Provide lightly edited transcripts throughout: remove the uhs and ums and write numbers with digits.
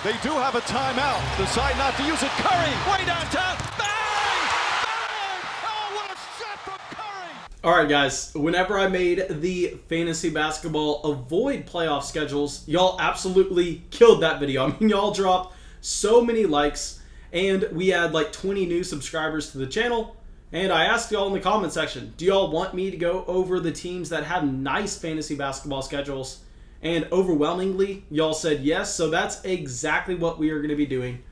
They do have a timeout. Decide not to use it. Curry, way downtown. Bang! Bang! Oh, what a shot from Curry! All right, guys. Whenever I made the fantasy basketball avoid playoff schedules, y'all absolutely killed that video. I mean, y'all dropped so many likes, and we had like 20 new subscribers to the channel. And I asked y'all in the comment section, do y'all want me to go over the teams that have nice fantasy basketball schedules? And overwhelmingly, y'all said yes, so that's exactly what we are going to be doing.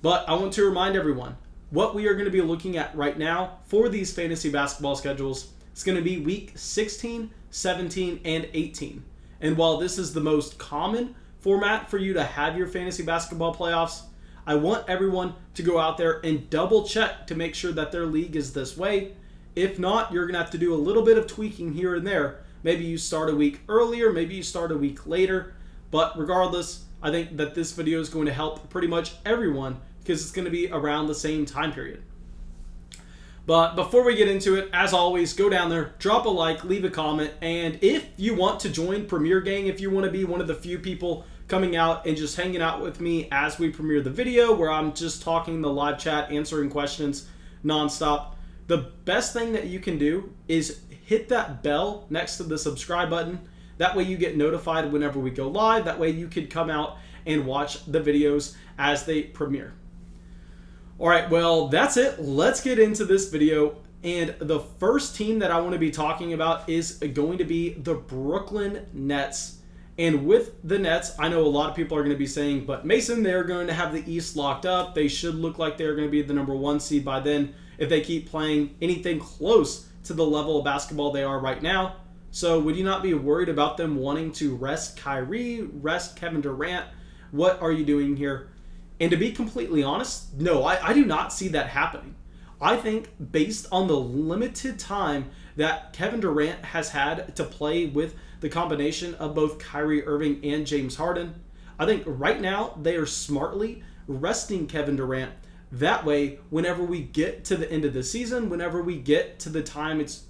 But I want to remind everyone, what we are going to be looking at right now for these fantasy basketball schedules is going to be week 16, 17, and 18. And while this is the most common format for you to have your fantasy basketball playoffs, I want everyone to go out there and double check to make sure that their league is this way. If not, you're going to have to do a little bit of tweaking here and there. Maybe you start a week earlier, maybe you start a week later. But regardless, I think that this video is going to help pretty much everyone because it's going to be around the same time period. But before we get into it, as always, go down there, drop a like, leave a comment, and if you want to join Premiere Gang, if you want to be one of the few people coming out and just hanging out with me as we premiere the video where I'm just talking in the live chat, answering questions nonstop, the best thing that you can do is hit that bell next to the subscribe button. That way you get notified whenever we go live. That way you can come out and watch the videos as they premiere. All right, well, that's it. Let's get into this video. And the first team that I want to be talking about is going to be the Brooklyn Nets. And with the Nets, I know a lot of people are going to be saying, but Mason, they're going to have the East locked up. They should look like they're going to be the number 1 seed by then if they keep playing anything close to the level of basketball they are right now. So would you not be worried about them wanting to rest Kyrie, rest Kevin Durant? What are you doing here? And to be completely honest, no, I do not see that happening. I think based on the limited time that Kevin Durant has had to play with the combination of both Kyrie Irving and James Harden, I think right now they are smartly resting Kevin Durant. That way, whenever we get to the end of the season, whenever we get to the time it's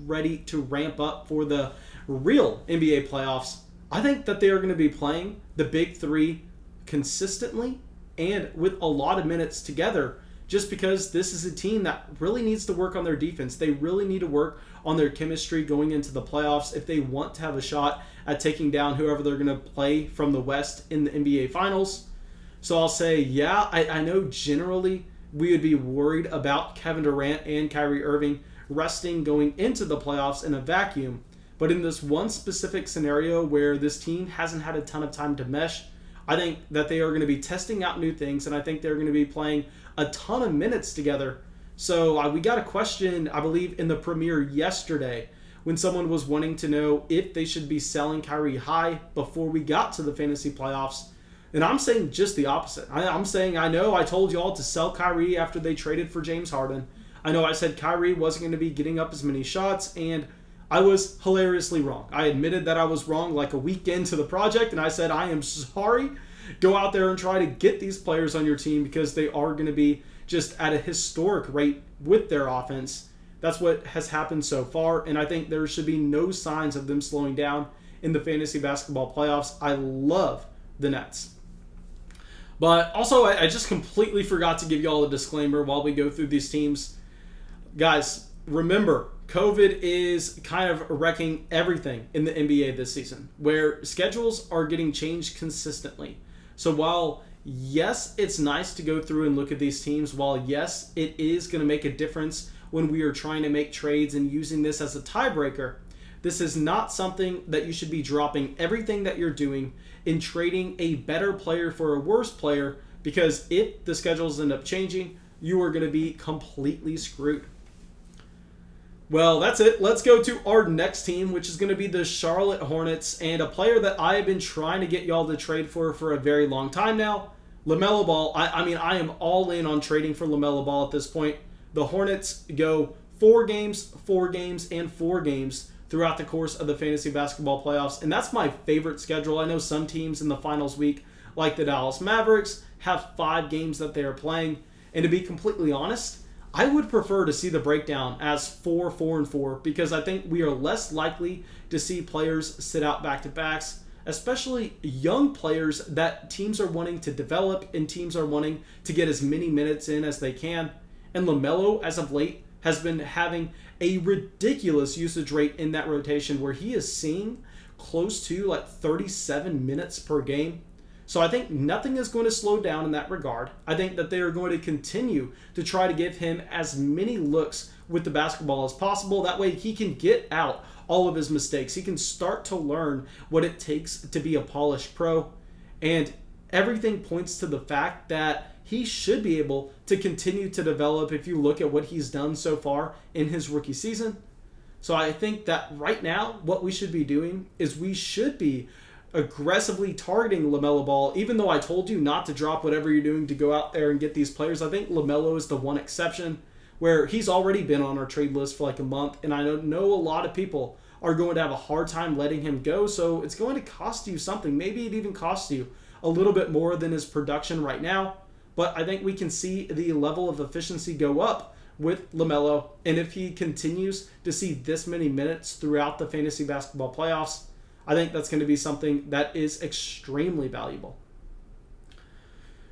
ready to ramp up for the real NBA playoffs, I think that they are going to be playing the big three consistently and with a lot of minutes together, just because this is a team that really needs to work on their defense. They really need to work on their chemistry going into the playoffs if they want to have a shot at taking down whoever they're going to play from the West in the NBA Finals. So I'll say, yeah, I know generally we would be worried about Kevin Durant and Kyrie Irving resting going into the playoffs in a vacuum. But in this one specific scenario where this team hasn't had a ton of time to mesh, I think that they are going to be testing out new things, and I think they're going to be playing a ton of minutes together. So we got a question, I believe, in the premiere yesterday when someone was wanting to know if they should be selling Kyrie high before we got to the fantasy playoffs. And I'm saying just the opposite. I'm saying, I know I told y'all to sell Kyrie after they traded for James Harden. I know I said Kyrie wasn't going to be getting up as many shots, and I was hilariously wrong. I admitted that I was wrong like a week into the project, and I said, I am sorry. Go out there and try to get these players on your team because they are going to be just at a historic rate with their offense. That's what has happened so far, and I think there should be no signs of them slowing down in the fantasy basketball playoffs. I love the Nets. But also, I just completely forgot to give y'all a disclaimer while we go through these teams. Guys, remember, COVID is kind of wrecking everything in the NBA this season, where schedules are getting changed consistently. So while, yes, it's nice to go through and look at these teams, while, yes, it is going to make a difference when we are trying to make trades and using this as a tiebreaker, this is not something that you should be dropping everything that you're doing in trading a better player for a worse player, because if the schedules end up changing, you are going to be completely screwed. Well, that's it. Let's go to our next team, which is going to be the Charlotte Hornets, and a player that I have been trying to get y'all to trade for a very long time now, LaMelo Ball. I mean, I am all in on trading for LaMelo Ball at this point. The Hornets go 4 games, 4 games, and 4 games throughout the course of the fantasy basketball playoffs, and that's my favorite schedule. I know some teams in the finals week, like the Dallas Mavericks, have 5 games that they are playing, and to be completely honest, I would prefer to see the breakdown as 4, 4, and 4 because I think we are less likely to see players sit out back-to-backs. especially young players that teams are wanting to develop and teams are wanting to get as many minutes in as they can. And LaMelo, as of late, has been having a ridiculous usage rate in that rotation where he is seeing close to like 37 minutes per game. So I think nothing is going to slow down in that regard. I think that they are going to continue to try to give him as many looks with the basketball as possible. That way he can get out all of his mistakes. He can start to learn what it takes to be a polished pro. And everything points to the fact that he should be able to continue to develop if you look at what he's done so far in his rookie season. So I think that right now what we should be doing is we should be aggressively targeting LaMelo Ball. Even though I told you not to drop whatever you're doing to go out there and get these players, I think LaMelo is the one exception where he's already been on our trade list for like a month, and I know a lot of people are going to have a hard time letting him go, so it's going to cost you something. Maybe it even costs you a little bit more than his production right now, but I think we can see the level of efficiency go up with LaMelo, and if he continues to see this many minutes throughout the fantasy basketball playoffs, I think that's going to be something that is extremely valuable.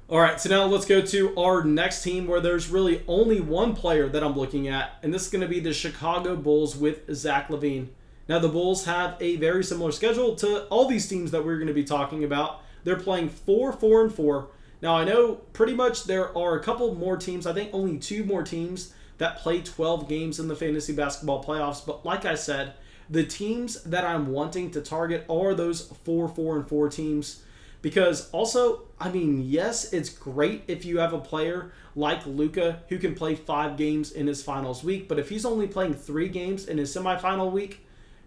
All right, so now let's go to our next team where there's really only one player that I'm looking at, and this is going to be the Chicago Bulls with Zach LaVine. Now, the Bulls have a very similar schedule to all these teams that we're going to be talking about. They're playing 4-4-4. Now, I know pretty much there are a couple more teams, I think only 2 more teams that play 12 games in the fantasy basketball playoffs, but like I said, the teams that I'm wanting to target are those 4-4-4 teams. Because also, I mean, yes, it's great if you have a player like Luka who can play 5 games in his finals week, but if he's only playing 3 games in his semifinal week,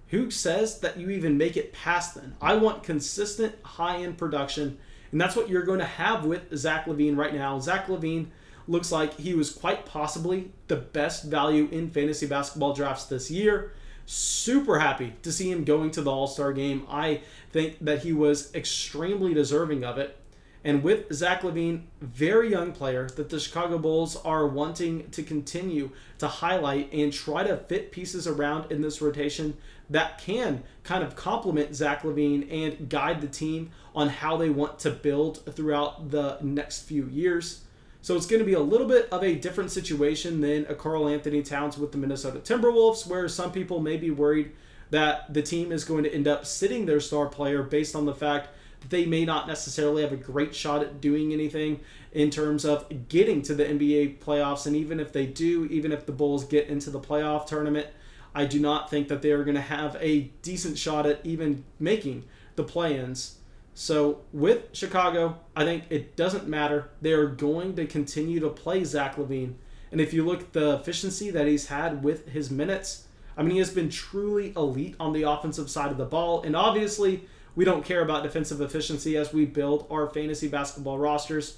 who says that you even make it past then? I want consistent high-end production, and that's what you're going to have with Zach LaVine right now. Zach LaVine looks like he was quite possibly the best value in fantasy basketball drafts this year. Super happy to see him going to the All-Star game. I think that he was extremely deserving of it. And with Zach LaVine, very young player that the Chicago Bulls are wanting to continue to highlight and try to fit pieces around in this rotation that can kind of complement Zach LaVine and guide the team on how they want to build throughout the next few years. So it's going to be a little bit of a different situation than a Karl Anthony Towns with the Minnesota Timberwolves, where some people may be worried that the team is going to end up sitting their star player based on the fact that they may not necessarily have a great shot at doing anything in terms of getting to the NBA playoffs. And even if they do, even if the Bulls get into the playoff tournament, I do not think that they are going to have a decent shot at even making the play-ins. So with Chicago, I think it doesn't matter. They are going to continue to play Zach LaVine. And if you look at the efficiency that he's had with his minutes, I mean, he has been truly elite on the offensive side of the ball. And obviously, we don't care about defensive efficiency as we build our fantasy basketball rosters.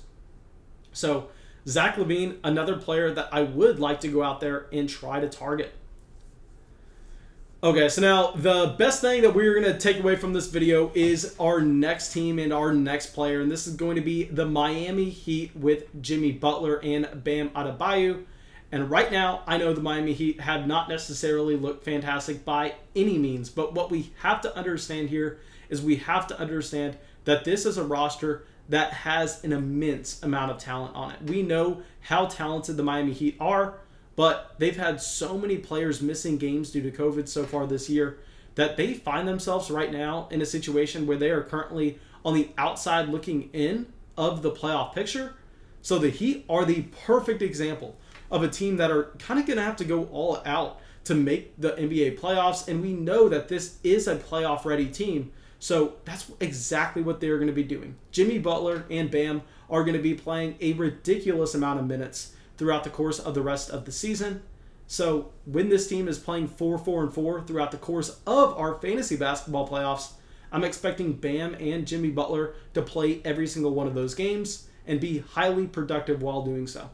So Zach LaVine, another player that I would like to go out there and try to target. Okay, so now the best thing that we're going to take away from this video is our next team and our next player, and this is going to be the Miami Heat with Jimmy Butler and Bam Adebayo. And right now, I know the Miami Heat have not necessarily looked fantastic by any means, but what we have to understand here is we have to understand that this is a roster that has an immense amount of talent on it. We know how talented the Miami Heat are, but they've had so many players missing games due to COVID so far this year that they find themselves right now in a situation where they are currently on the outside looking in of the playoff picture. So the Heat are the perfect example of a team that are kind of going to have to go all out to make the NBA playoffs. And we know that this is a playoff-ready team. So that's exactly what they're going to be doing. Jimmy Butler and Bam are going to be playing a ridiculous amount of minutes throughout the course of the rest of the season. So when this team is playing 4-4-4 throughout the course of our fantasy basketball playoffs, I'm expecting Bam and Jimmy Butler to play every single one of those games and be highly productive while doing so.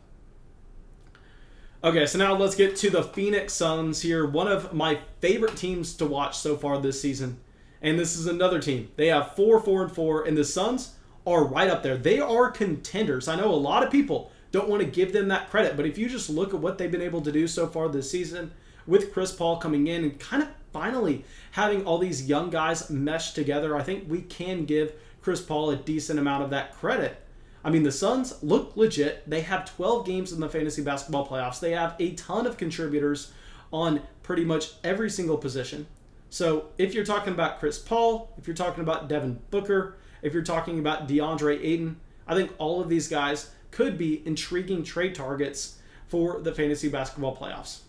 Okay, so now let's get to the Phoenix Suns here, one of my favorite teams to watch so far this season. And this is another team. They have 4-4-4, and the Suns are right up there. They are contenders. I know a lot of people don't want to give them that credit, but if you just look at what they've been able to do so far this season with Chris Paul coming in and kind of finally having all these young guys mesh together, I think we can give Chris Paul a decent amount of that credit. I mean, the Suns look legit. They have 12 games in the fantasy basketball playoffs. They have a ton of contributors on pretty much every single position. So if you're talking about Chris Paul, if you're talking about Devin Booker, if you're talking about DeAndre Ayton, I think all of these guys could be intriguing trade targets for the fantasy basketball playoffs.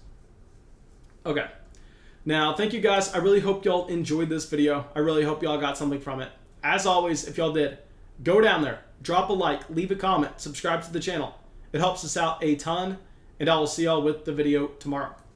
Okay. Now, thank you guys. I really hope y'all enjoyed this video. I really hope y'all got something from it. As always, if y'all did, go down there, drop a like, leave a comment, subscribe to the channel. It helps us out a ton, and I will see y'all with the video tomorrow.